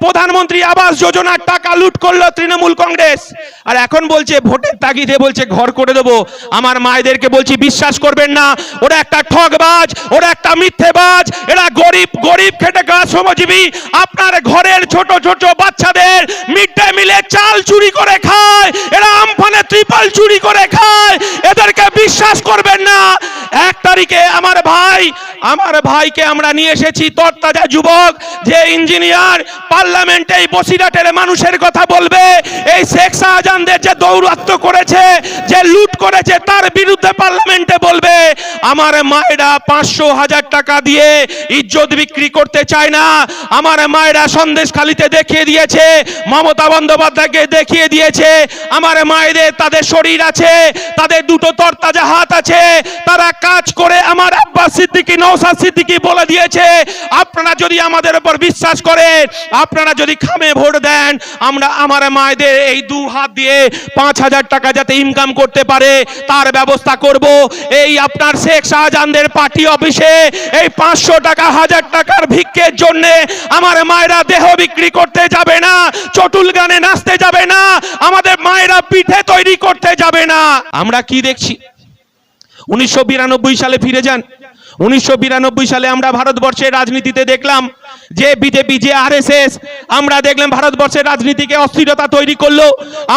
প্রধানমন্ত্রী আবাস যোজনার টাকা লুট করলো তৃণমূল কংগ্রেস, আর এখন বলছে ভোটের তাগিদে বলছে ঘর করে দেবো। আমার মায়েদেরকে বলছি বিশ্বাস করবেন না, ওরা একটা ঠগবাজ, ওরা একটা মিথ্যেবাজ, এরা গরিব গরিব খেটে খাওয়া শ্রমজীবী। আপনার ঘরের ছোট ছোট বাচ্চাদের মিড ডে মিলে চাল চুরি করে খায়, এরা আমফানে ত্রিপল চুরি করে খায়, এদেরকে বিশ্বাস করবেন না। 1 তারিখে আমার ভাইকে আমরা নিয়ে এসেছি, তরতাজা যুবক, যে ইঞ্জিনিয়ার, পার্লামেন্টে এই বসিরহাটের মানুষের কথা বলবে, এই শেখ শাহজাহানদের যে দৌরাত্ম করেছে, যে লুট করেছে, তার বিরুদ্ধে পার্লামেন্টে বলবে। আমার মায়েরা 500,000 টাকা দিয়ে ইজ্জত বিক্রি করতে চায় না। আমার মায়েরা সন্দেশখালিতে দেখিয়ে দিয়েছে, মমতা বন্দ্যোপাধ্যায়কে দেখিয়ে দিয়েছে, আমার মায়েদের তাদের শরীর আছে, তাদের দুটো তরতাজা হাত আছে, তারা কাজ করে। আমার আব্বাস সিদ্দিকী, নওশাদ সিদ্দিকী বলে দিয়েছে, আপনারা যদি আমাদের উপর বিশ্বাস করেন, আপনারা যদি খামে ভোট দেন, আমরা আমার মায়েদের এই 2 হাত দিয়ে 5,000 টাকা যাতে ইনকাম করতে পারে তার ব্যবস্থা করব। এই আপনার শেখ শাহজাহানদের পার্টি অফিসে এই 500 টাকা 1000 টাকার ভিক্ষের জন্য আমার মায়েরা দেহ বিক্রি করতে যাবে না, চটুল গানে নাচতে যাবে না, আমাদের মায়েরা পিঠে তৈরি করতে যাবে না। আমরা কি দেখছি? 1992 সালে ফিরে যান। 1992 সালে আমরা ভারতবর্ষের রাজনীতিতে দেখলাম যে বিজেপি, যে আরএসএস, আমরা দেখলাম ভারতবর্ষের রাজনীতিকে অস্থিরতা তৈরি করলো।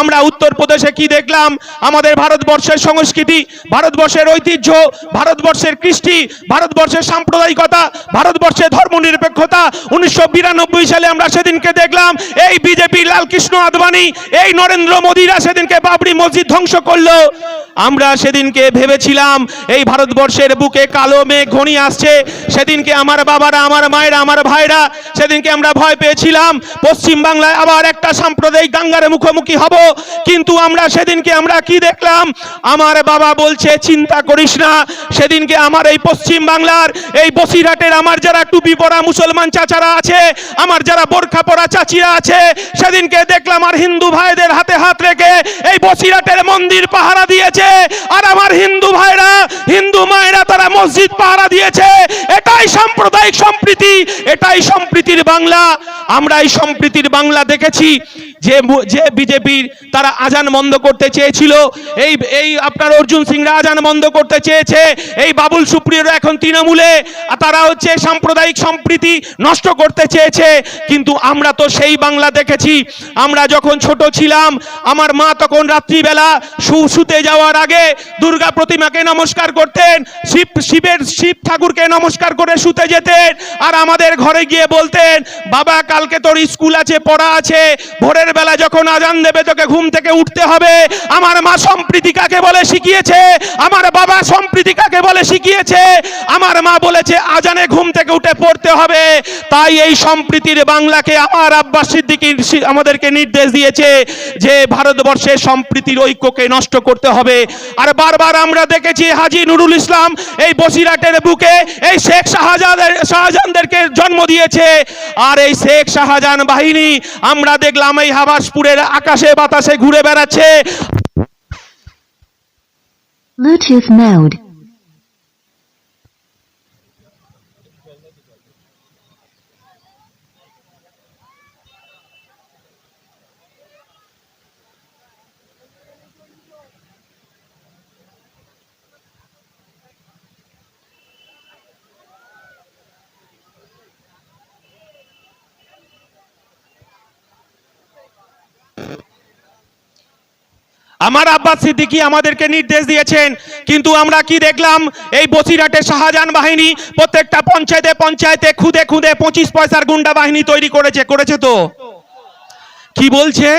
আমরা উত্তরপ্রদেশে কি দেখলাম? আমাদের ভারতবর্ষের সংস্কৃতি, ভারতবর্ষের ঐতিহ্য, ভারতবর্ষের কৃষ্টি, ভারতবর্ষের সাম্প্রদায়িকতা, ভারতবর্ষের ধর্মনিরপেক্ষতা। 1992 সালে আমরা সেদিনকে দেখলাম এই বিজেপি, লালকৃষ্ণ আদবানি, এই নরেন্দ্র মোদীরা সেদিনকে বাবরি মসজিদ ধ্বংস করলো। আমরা সেদিনকে ভেবেছিলাম এই ভারতবর্ষের বুকে কালো মেঘ ঘনিয়ে আসছে। সেদিনকে আমার বাবারা, আমার মায়েরা, আমার ভাইরা, সেদিনকে আমরা ভয় পেয়েছিলাম পশ্চিম বাংলায় আবার একটা সাম্প্রদায়িক দাঙ্গার মুখোমুখি হব। কিন্তু আমরা সেদিনকে আমরা কি দেখলাম? আমার বাবা বলছে চিন্তা করিস না। সেদিনকে আমার এই পশ্চিম বাংলার এই বসিরহাটের আমার যারা টুপি পরা মুসলমান চাচারা আছে, আমার যারা বোরখা পরা চাচিরা আছে, সেদিনকে দেখলাম আর হিন্দু ভাইদের হাতে হাত রেখে এই বসিরহাটের মন্দির পাহারা দিয়েছে, আর আমার হিন্দু ভাইরা, হিন্দু মায়েরা তারা মসজিদ পাহারা দিয়েছে। এটাই সাম্প্রদায়িক সম্প্রীতি, এটাই সম্প্রীতির বাংলা। আমরা এই সম্প্রীতির বাংলা দেখেছি। যে বিজেপির তারা আজান বন্ধ করতে চেয়েছিল, এই আপনার অর্জুন সিংরা আজান বন্ধ করতে চেয়েছে, এই বাবুল সুপ্রিয়রা এখন তৃণমূলে, তারা হচ্ছে সাম্প্রদায়িক সম্প্রীতি নষ্ট করতে চেয়েছে। কিন্তু আমরা তো সেই বাংলা দেখেছি। আমরা যখন ছোট ছিলাম, আমার মা তখন রাত্রিবেলা শুতে যাওয়ার আগে দুর্গা প্রতিমাকে নমস্কার করতেন, শিব ঠাকুরকে নমস্কার করে শুতে যেতেন, আর আমাদের ঘরে গিয়ে বলতেন, বাবা কালকে তোর স্কুল আছে, পড়া আছে, ভোরের বেলা যখন আজান দেবে তোকে ঘুম থেকে উঠতে হবে। আমার মা সম্প্রীতি কাকে বলে শিখিয়েছে, আমার বাবা সম্প্রীতি কাকে বলে শিখিয়েছে। আমার মা বলেছে আজানে ঘুম থেকে উঠে পড়তে হবে। তাই এই সম্প্রীতির বাংলাকে আমার আব্বাস সিদ্দিকী আমাদেরকে নির্দেশ দিয়েছে যে ভারতবর্ষের সম্প্রীতির ঐক্যকে নষ্ট করতে হবে। আর বারবার আমরা দেখেছি হাজী নুরুল ইসলাম এই বসিরহাটের বুকে এই শেখ শাহজাহানদেরকে জন্ম দিয়েছে। আর এই শেখ শাহজাহান বাহিনী আমরা দেখলাম এই হাবাসপুরের আকাশে বাতাসে ঘুরে বেড়াচ্ছে। Bluetooth mode. আমার আব্বাস সিদ্দিকী আমাদেরকে নির্দেশ দিয়েছেন, কিন্তু আমরা কি দেখলাম? এই বসিরহাটের শাহজাহান বাহিনী প্রত্যেকটা পঞ্চায়েতে খুদে 25 পয়সার গুন্ডা বাহিনী তৈরি করেছে তো কি বলছে?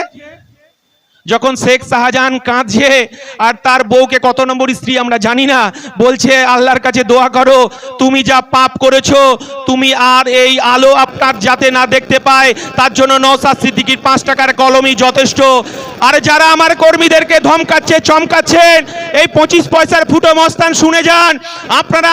যখন শেখ শাহজাহান কাঁদছে আর তার বউকে কত নম্বর স্ত্রী আমরা জানি না, বলছে আল্লাহর কাছে দোয়া করো, তুমি যা পাপ করেছো তুমি আর এই আলো আপনার যাতে না দেখতে পায়, তার জন্য নওশাদ সিদ্দিকীর 5 টাকার কলমই যথেষ্ট। আর যারা আমার কর্মীদেরকে ধমকাচ্ছে, চমকাচ্ছেন, এই 25 পয়সার ফুটো মস্তান শুনে যান। আপনারা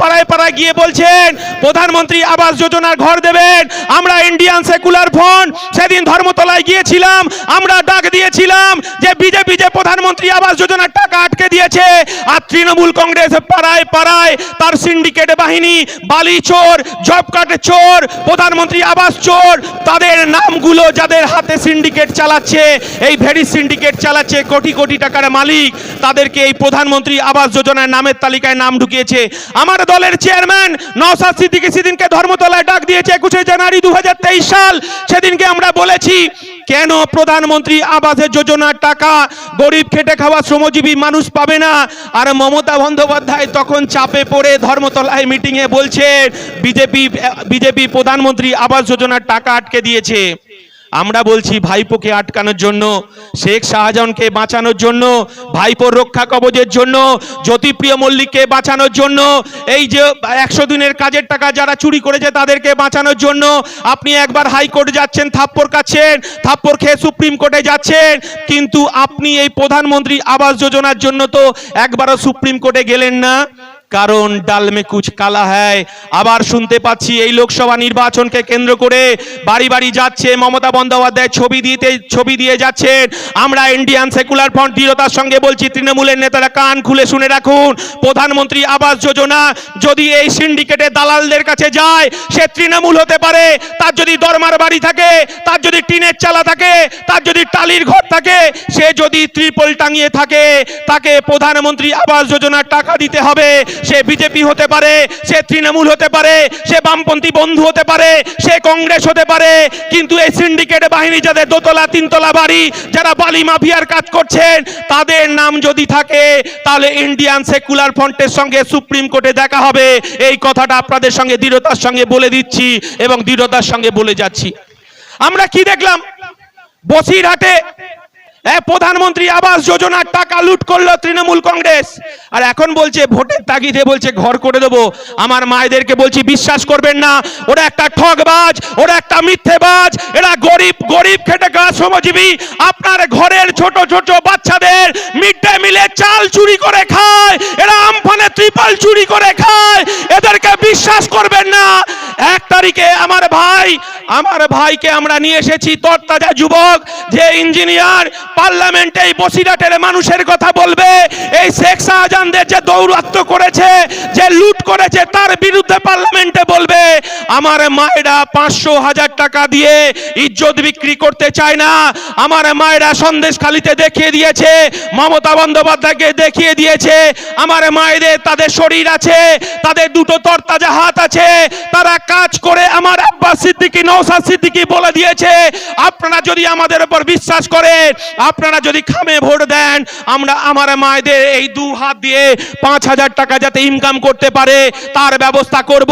পাড়ায় পাড়ায় গিয়ে বলছেন প্রধানমন্ত্রী আবাস যোজনার ঘর দেবেন, আমরা ইন্ডিয়ান সেকুলার ফ্রন্ট সেদিন ধর্মতলায় গিয়েছিলাম, আমরা ডাক দিয়েছিলাম যে বিজেপি যে প্রধানমন্ত্রী আবাস যোজনার টাকা আটকে দিয়েছে, আর তৃণমূল কংগ্রেস পাড়ায় পাড়ায় তার সিন্ডিকেট বাহিনী, বালি চোর, জব কার্ড চোর, প্রধানমন্ত্রী আবাস চোর, তাদের নামগুলো যাদের হাতে সিন্ডিকেট চালাচ্ছে, এই ভেরি সিন্ডিকেট চালাচ্ছে, কোটি কোটি টাকার মালিক, তাদেরকে এই প্রধানমন্ত্রী আবাস যোজনার নামের তালিকায় নাম ঢুকিয়েছে। আমার দলের চেয়ারম্যান নওশাদ সিদ্দিকী সেদিনকে ধর্মতলায় ডাক দিয়েছে 21শে জানুয়ারি 2023 সাল। সেদিনকে আমরা বলেছি কেন প্রধানমন্ত্রী আবাস যোজনার টাকা গরিব খেটে খাওয়া শ্রমজীবী মানুষ পাবে না, আর মমতা বন্দ্যোপাধ্যায় তখন চাপে পড়ে ধর্মতলায় মিটিংয়ে বলছেন বিজেপি প্রধানমন্ত্রী আবাস যোজনার টাকা আটকে দিয়েছে। আমরা বলছি ভাইপোকে আটকানোর জন্য, শেখ শাহজাহানকে বাঁচানোর জন্য, ভাইপোর রক্ষা কবচের জন্য, জ্যোতিপ্রিয় মল্লিককে বাঁচানোর জন্য, এই যে 100 দিনের কাজের টাকা যারা চুরি করেছে তাদেরকে বাঁচানোর জন্য আপনি একবার হাইকোর্ট যাচ্ছেন, থাপ্পড় খাচ্ছেন, থাপ্পড় খেয়ে সুপ্রিম কোর্টে যাচ্ছেন, কিন্তু আপনি এই প্রধানমন্ত্রী আবাস যোজনার জন্য তো একবারও সুপ্রিম কোর্টে গেলেন না। কারণ ডাল মে কুছ কালা হ্যায়। আবার শুনতে পাচ্ছি এই লোকসভা নির্বাচনকে কেন্দ্র করে বাড়ি বাড়ি যাচ্ছে মমতা বন্দ্যোপাধ্যায়, ছবি দিয়ে যাচ্ছেন। আমরা ইন্ডিয়ান সেকুলার ফ্রন্ট দৃঢ়তার সঙ্গে বলছি, তৃণমূলের নেতারা কান খুলে শুনে রাখুন, প্রধানমন্ত্রী আবাস যোজনা যদি এই সিন্ডিকেটের দালালদের কাছে যায়, সে তৃণমূল হতে পারে, তার যদি দরমার বাড়ি থাকে, তার যদি টিনের চালা থাকে, তার যদি টালির ঘর থাকে, সে যদি ত্রিপল টাঙিয়ে থাকে, তাকে প্রধানমন্ত্রী আবাস যোজনার টাকা দিতে হবে। সে বিজেপি হতে পারে, সে তৃণমূল হতে পারে, সে বামপন্থী বন্ধু হতে পারে, সে কংগ্রেস হতে পারে, কিন্তু এই সিন্ডিকেট বাহিনী যাদের দোতলা তিনতলা বাড়ি, যারা বালি মাফিয়ার কাজ করছেন, তাদের নাম যদি থাকে তাহলে ইন্ডিয়ান সেকুলার ফ্রন্টের সঙ্গে সুপ্রিম কোর্টে দেখা হবে। এই কথাটা আপনাদের সঙ্গে দৃঢ়তার সঙ্গে বলে দিচ্ছি এবং দৃঢ়তার সঙ্গে বলে যাচ্ছি। আমরা কি দেখলাম, বসিরহাটে প্রধানমন্ত্রী আবাস যোজনার টাকা লুট করলো তৃণমূল কংগ্রেস, আর এখন বলছে ভোটের তাগিদে বলছে ঘর করে দেবো। আমার মায়েদেরকে বলছি বিশ্বাস করবেন না, ওরা একটা ঠগবাজ, ওরা একটা মিথ্যেবাজ, এরা গরিব খেটে খাওয়া শ্রমজীবী। আপনার ঘরের ছোট ছোট বাচ্চাদের মিড ডে মিলে চাল চুরি করে খায়, এরা আমফানে ত্রিপল চুরি করে খায়, এদেরকে বিশ্বাস করবেন না। 1 তারিখে আমার ভাইকে আমরা নিয়ে এসেছি, তরতাজা যুবক, যে ইঞ্জিনিয়ার, পার্লামেন্টে এই বসিরহাটের মানুষের কথা বলবে, এই শেখ শাহজাহানদের যে দৌরাত্ম্য করেছে, যে লুট করেছে, তার বিরুদ্ধে পার্লামেন্টে বলবে। আমার মায়েরা 500,000 টাকা দিয়ে ইজ্জত বিক্রি করতে চায় না। আমার মায়েরা সন্দেশখালিতে দেখিয়ে দিয়েছে, মমতা বন্দ্যোপাধ্যায়কে দেখিয়ে দিয়েছে, আমার মায়েদের তাদের শরীর আছে, তাদের দুটো তরতাজা হাত আছে, তারা কাজ করে। আমার আব্বাস সিদ্দিকী, নওশাদ সিদ্দিকী বলে দিয়েছে, আপনারা যদি আমাদের উপর বিশ্বাস করেন, আপনারা যদি খামে ভোট দেন, আমরা আমার মায়েদের এই 2 হাত দিয়ে 5,000 টাকা যাতে ইনকাম করতে পারে তার ব্যবস্থা করব।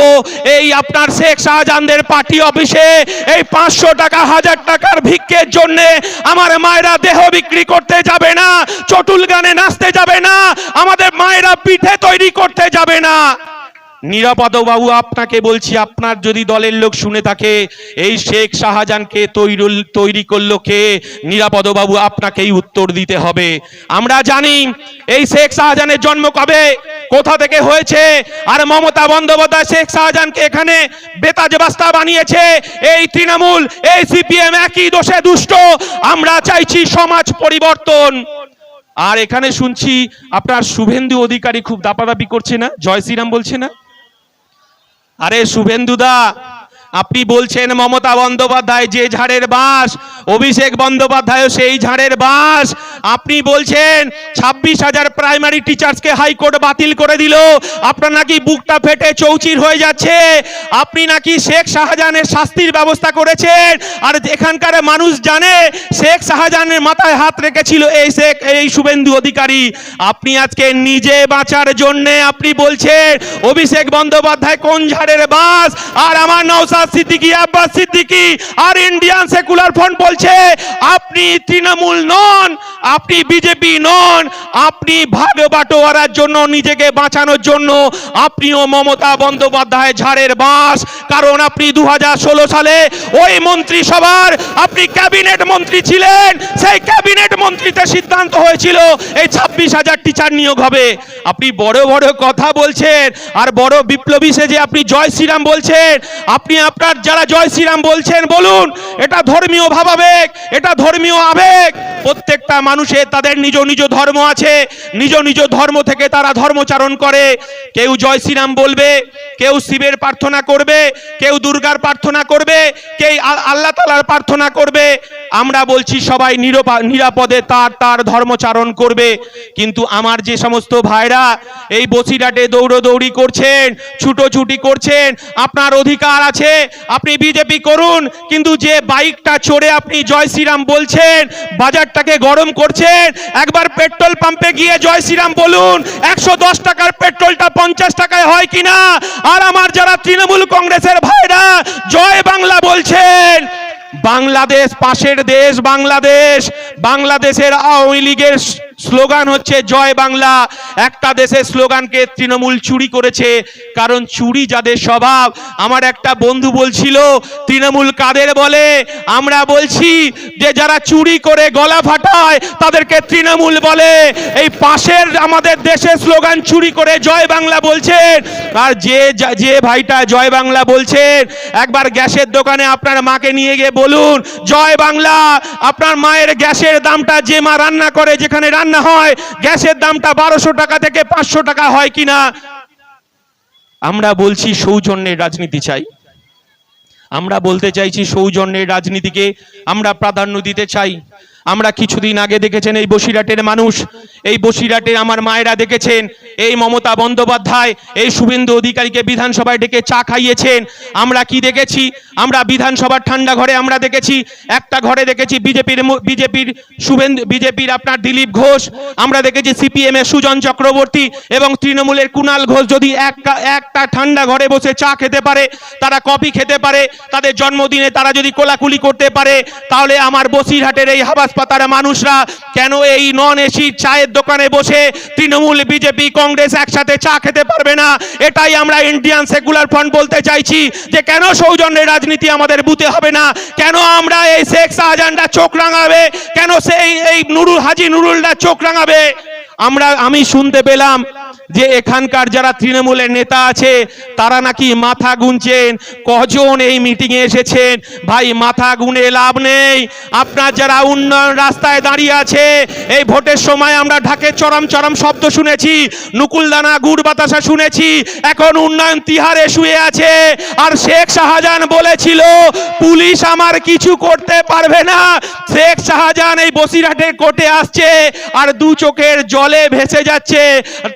এই আপনার শেখ শাহজাহানদের পার্টি অফিসে এই 500 টাকা 1000 টাকার ভিক্ষের জন্য আমার মায়েরা দেহ বিক্রি করতে যাবে না, চটুল গানে নাচতে যাবে না, আমাদের মায়েরা পিঠে তৈরি করতে যাবে না। নিরাপদ বাবু, আপনাকে বলছি, আপনার যদি দলের লোক শুনে থাকে, এই শেখ শাহজাহানকে তৈরি করলো কে? নিরাপদ বাবু, আপনাকেই উত্তর দিতে হবে। আমরা জানি এই শেখ শাহজাহানের জন্ম কবে, কোথা থেকে হয়েছে, আর মমতা বন্দ্যোপাধ্যায় শেখ শাহজাহানকে এখানে বেতাজবাস্তা বানিয়েছে এই তৃণমূল, এই সিপিএম একই দোষে দুষ্ট। আমরা চাইছি সমাজ পরিবর্তন। আর এখানে শুনছি আপনার শুভেন্দু অধিকারী খুব দাপাদাপি করছে না, জয় শ্রীরাম বলছে না। আরে শুভেন্দুদা, আপনি বলছেন মমতা বন্দ্যোপাধ্যায় যে ঝাড়ের বাস, অভিষেক বন্দ্যোপাধ্যায় সেই ঝাড়ের বাস। আপনি বলছেন 26,000 প্রাইমারি টিচার্সকে হাইকোর্ট বাতিল করে দিল, আপনার নাকি বুকটা ফেটে চৌচির হয়ে যাচ্ছে। আপনি নাকি শেখ শাহজাহানের শাস্তির ব্যবস্থা করেছেন, আর এখানকার মানুষ জানে শেখ শাহজাহানের মাথায় হাত রেখেছিল এই শুভেন্দু অধিকারী। আপনি আজকে নিজে বাঁচার জন্য আপনি বলছেন অভিষেক বন্দ্যোপাধ্যায় কোন ঝাড়ের বাস, আর আমার নওশাদ সিদ্দিকী, আব্বাস সিদ্দিকী আর ইন্ডিয়ান সেকুলার ফ্রন্ট বলছে আপনি তৃণমূল নন, আপনি বিজেপি নন, আপনি ভাগ বাটোয়ারার জন্য, নিজেকে বাঁচানোর জন্য আপনিও মমতা বন্দ্যোপাধ্যায় ঝাড়ের বাস। কারণ আপনি 2016 সালে ওই মন্ত্রিসভার আপনি ক্যাবিনেট মন্ত্রী ছিলেন, সেই ক্যাবিনেট মন্ত্রীতে সিদ্ধান্ত হয়েছিল এই 26,000 টিচার নিয়োগ হবে। আপনি বড় বড় কথা বলছেন, আর বড় বিপ্লবী সেজে আপনি জয় শ্রীরাম বলছেন। আপনি আপনার যারা জয় শ্রীরাম বলছেন বলুন, এটা ধর্মীয় ভাবাবেগ, এটা ধর্মীয় আবেগ। প্রত্যেকটা মানুষের তাদের নিজ নিজ ধর্ম আছে, নিজ নিজ ধর্ম থেকে তারা ধর্মচারণ করে। কেউ জয় শ্রীরাম বলবে, কেউ শিবের প্রার্থনা করবে, কেউ দুর্গার প্রার্থনা করবে, কেউ আল্লাহ তাআলার প্রার্থনা করবে। আমরা বলছি সবাই নিরাপদে তার তার ধর্মচারণ করবে। কিন্তু আমার যে সমস্ত ভাইরা এই বসিরহাটে দৌড়দৌড়ি করছেন, ছুটোছুটি করছেন, আপনার অধিকার আছে, আপনি বিজেপি করুন, কিন্তু যে বাইকটা চড়ে আপনি জয় শ্রীরাম বলছেন, বাজারটাকে গরম করছেন, একবার পেট্রোল পাম্পে গিয়ে জয় শ্রীরাম বলুন, 110 টাকার পেট্রোলটা 50 টাকায় হয় কিনা। আর আমার যারা তৃণমূল কংগ্রেসের ভাইরা জয় বাংলা বলছেন, বাংলাদেশ পাশের দেশ বাংলাদেশ, বাংলাদেশের আওয়ামী লীগের স্লোগান হচ্ছে জয় বাংলা। একটা দেশের স্লোগানকে তৃণমূল চুরি করেছে, কারণ চুরি যাদের স্বভাব। আমার একটা বন্ধু বলছিল তৃণমূল কাদের বলে, আমরা বলছি যে যারা চুরি করে গলা ফাটায় তাদেরকে তৃণমূল বলে। এই পাশের আমাদের দেশের স্লোগান চুরি করে জয় বাংলা বলছেন। আর যে ভাইটা জয় বাংলা বলছেন, একবার গ্যাসের দোকানে আপনার মাকে নিয়ে গিয়ে বলুন জয় বাংলা। আপনার মায়ের গ্যাসের দামটা, যে মা রান্না করে যেখানে রান্না হয়, গ্যাসের দামটা 1200 টাকা থেকে 500 টাকা হয় কিনা। আমরা বলছি সৌজন্যের রাজনীতি চাই, আমরা বলতে চাইছি সৌজন্যের রাজনীতিকে আমরা প্রাধান্য দিতে চাই। আমরা কিছুদিন আগে দেখেছেন এই বসিরহাটের মানুষ, এই বসিরহাটের আমার মায়েরা দেখেছেন এই মমতা বন্দ্যোপাধ্যায় এই শুভেন্দু অধিকারীকে বিধানসভায় ডেকে চা খাইয়েছেন। আমরা কি দেখেছি, আমরা বিধানসভার ঠান্ডা ঘরে আমরা দেখেছি, একটা ঘরে দেখেছি বিজেপির আপনার দিলীপ ঘোষ, আমরা দেখেছি সিপিএম এর সুজন চক্রবর্তী এবং তৃণমূলের কুণাল ঘোষ। যদি একটা ঠান্ডা ঘরে বসে চা খেতে পারে, তারা কফি খেতে পারে, তাদের জন্মদিনে তারা যদি কোলাকুলি করতে পারে, তাহলে আমার বসিরহাটের এই হাবাসপাতার মানুষরা কেন এই নন এসি চায়ের দোকানে বসে তৃণমূল বিজেপি কংগ্রেস একসাথে চা খেতে পারবে না? এটাই আমরা ইন্ডিয়ান সেকুলার ফ্রন্ট বলতে চাইছি, যে কেন সৌজন্যের রাজনীতি আমাদের বুতে হবে না, কেন আমরা এই শেখ শাহজাহানরা চোখ রাঙাবে, কেন সেই এই হাজী নুরুলরা চোখ রাঙাবে। আমি শুনতে পেলাম যে এখানকার যারা তৃণমূলের নেতা আছে তারা নাকি মাথা গুনছেন কজন এই মিটিং এ এসেছেন। ভাই, মাথা গুনে লাভ নেই। আপনার যারা উন্নয়ন রাস্তায় দাঁড়িয়ে আছে, এই ভোটের সময় আমরা ঢাকে চরম চরম শব্দ শুনেছি, নুকুলদানা গুড় বাতাসা শুনেছি, এখন উন্নয়ন তিহারে শুয়ে আছে। আর শেখ শাহজাহান বলেছিল পুলিশ আমার কিছু করতে পারবে না। শেখ শাহজাহান এই বসিরহাটে কোর্টে আসছে আর দু চোখের জলে ভেসে যাচ্ছে।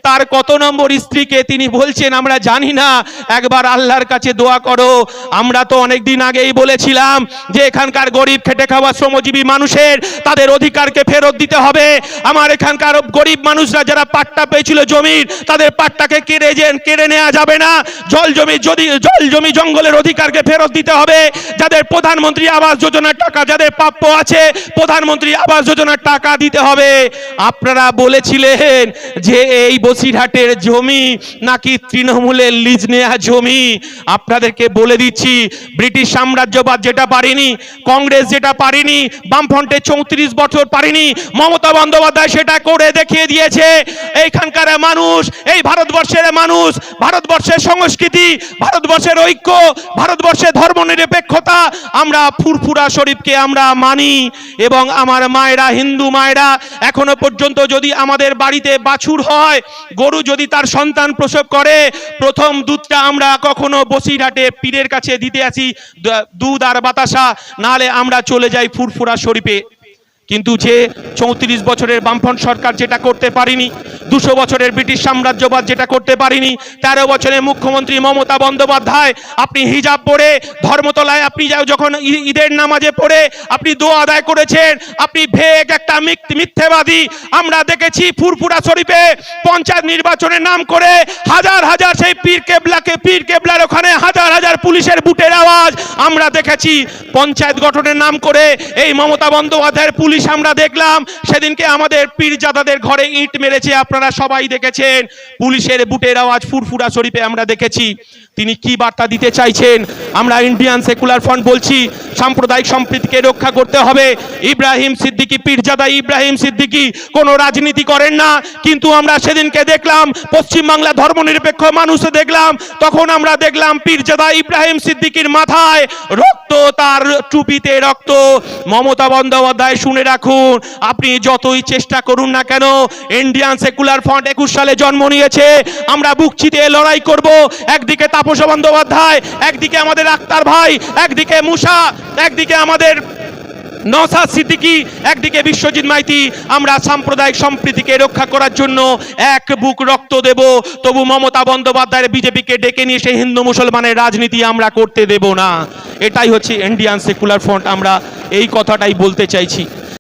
তার কত নম্বর স্ত্রীকে তিনি বলছেন আমরা জানি না, একবার আল্লাহর কাছে দোয়া করো। আমরা তো অনেকদিন আগেই বলেছিলাম যে এখানকার গরিব খেটে খাওয়া শ্রমজীবী মানুষের তাদের অধিকারকে ফেরত দিতে হবে। আমার এখানকার গরিব মানুষরা যারা পাট্টা পেয়েছিল জমির, তাদের পাট্টাকে কেড়ে নেওয়া যাবে না। জল জমি জঙ্গলের অধিকারকে ফেরত দিতে হবে। যাদের প্রধানমন্ত্রী আবাস যোজনার টাকা যাদের প্রাপ্য আছে, প্রধানমন্ত্রী আবাস যোজনার টাকা দিতে হবে। আপনারা বলেছিলেন যে এই বসিরহাটের জমি নাকি তৃণমূলের লিজ নেওয়া জমি। আপনাদেরকে বলে দিচ্ছি, ব্রিটিশ সাম্রাজ্যবাদ যেটা পারেনি, কংগ্রেস যেটা পারেনি, বামফ্রন্টের 34 বছর পারেনি, মমতা বন্দ্যোপাধ্যায় সেটা করে দেখিয়ে দিয়েছে। এইখানকার মানুষ, এই ভারতবর্ষের মানুষ, ভারতবর্ষের সংস্কৃতি, ভারতবর্ষের ঐক্য, ভারতবর্ষের ধর্মনিরপেক্ষতা, আমরা ফুরফুরা শরীফকে আমরা মানি। এবং আমার মায়েরা, হিন্দু মায়েরা, এখনো পর্যন্ত যদি আমাদের বাড়িতে বাছুর হয়, গরু যদি তার সন্তান প্রসব করে, প্রথম দুধটা আমরা কখনো বসিরহাটে পীরের কাছে দিতে আসি, দুধ আর বাতাসা, নাহলে আমরা চলে যাই ফুরফুরা শরীফে। কিন্তু যে 34 বছরের বামফ্রন্ট সরকার যেটা করতে পারেনি, 200 বছরের ব্রিটিশ সাম্রাজ্যবাদ যেটা করতে পারেনি, 13 বছরের মুখ্যমন্ত্রী মমতা বন্দ্যোপাধ্যায়, আপনি হিজাব পরে ধর্মতলায় আপনি যখন ঈদের নামাজে পড়ে আপনি দোয়া আদায় করেছেন, আপনি ভেগ একটা মিথ্যেবাদী। আমরা দেখেছি ফুরফুরা শরীফে পঞ্চায়েত নির্বাচনের নাম করে হাজার হাজার সেই পীর কেবলার ওখানে হাজার হাজার পুলিশের বুটের আওয়াজ আমরা দেখেছি। পঞ্চায়েত গঠনের নাম করে এই মমতা বন্দ্যোপাধ্যায়ের পুলিশ আমরা দেখলাম সেদিনকে আমাদের পীরজাদাদের ঘরে ইট মেরেছে, আপনারা সবাই দেখেছেন। পুলিশের বুটের আওয়াজ ফুরফুরা শরীফে আমরা দেখেছি। তিনি কি বার্তা দিতে চাইছেন? আমরা ইন্ডিয়ান সেকুলার ফ্রন্ট বলছি সাম্প্রদায়িক সম্প্রীতিকে রক্ষা করতে হবে। ইব্রাহিম সিদ্দিকী, পীরজাদা ইব্রাহিম সিদ্দিকী কোনো রাজনীতি করেন না, কিন্তু আমরা সেদিনকে দেখলাম পশ্চিমবাংলা ধর্মনিরপেক্ষ মানুষে দেখলাম, তখন আমরা দেখলাম পীরজাদা ইব্রাহিম সিদ্দিকীর মাথায় রক্ত, তার টুপিতে রক্ত। মমতা বন্দ্যোপাধ্যায় শুনে রাখুন, আপনি যতই চেষ্টা করুন না কেন, ইন্ডিয়ান সেকুলার ফ্রন্ট 21 সালে জন্ম নিয়েছে, আমরা বুক চিতিয়ে লড়াই করব। একদিকে তাপস বন্দ্যোপাধ্যায়, একদিকে আমাদের আক্তার ভাই, একদিকে মুসা, একদিকে আমাদের নওশাদ সিদ্দিকী, একদিকে বিশ্বজিৎ মাইতি। আমরা সাম্প্রদায়িক সম্প্রীতিকে রক্ষা করার জন্য এক বুক রক্ত দেব। তবু মমতা বন্দ্যোপাধ্যায়ের বিজেপিকে ডেকে নিয়ে সেই হিন্দু মুসলমানের রাজনীতি আমরা করতে দেব না। এটাই হচ্ছে ইন্ডিয়ান সেকুলার ফ্রন্ট, আমরা এই কথাটাই বলতে চাইছি।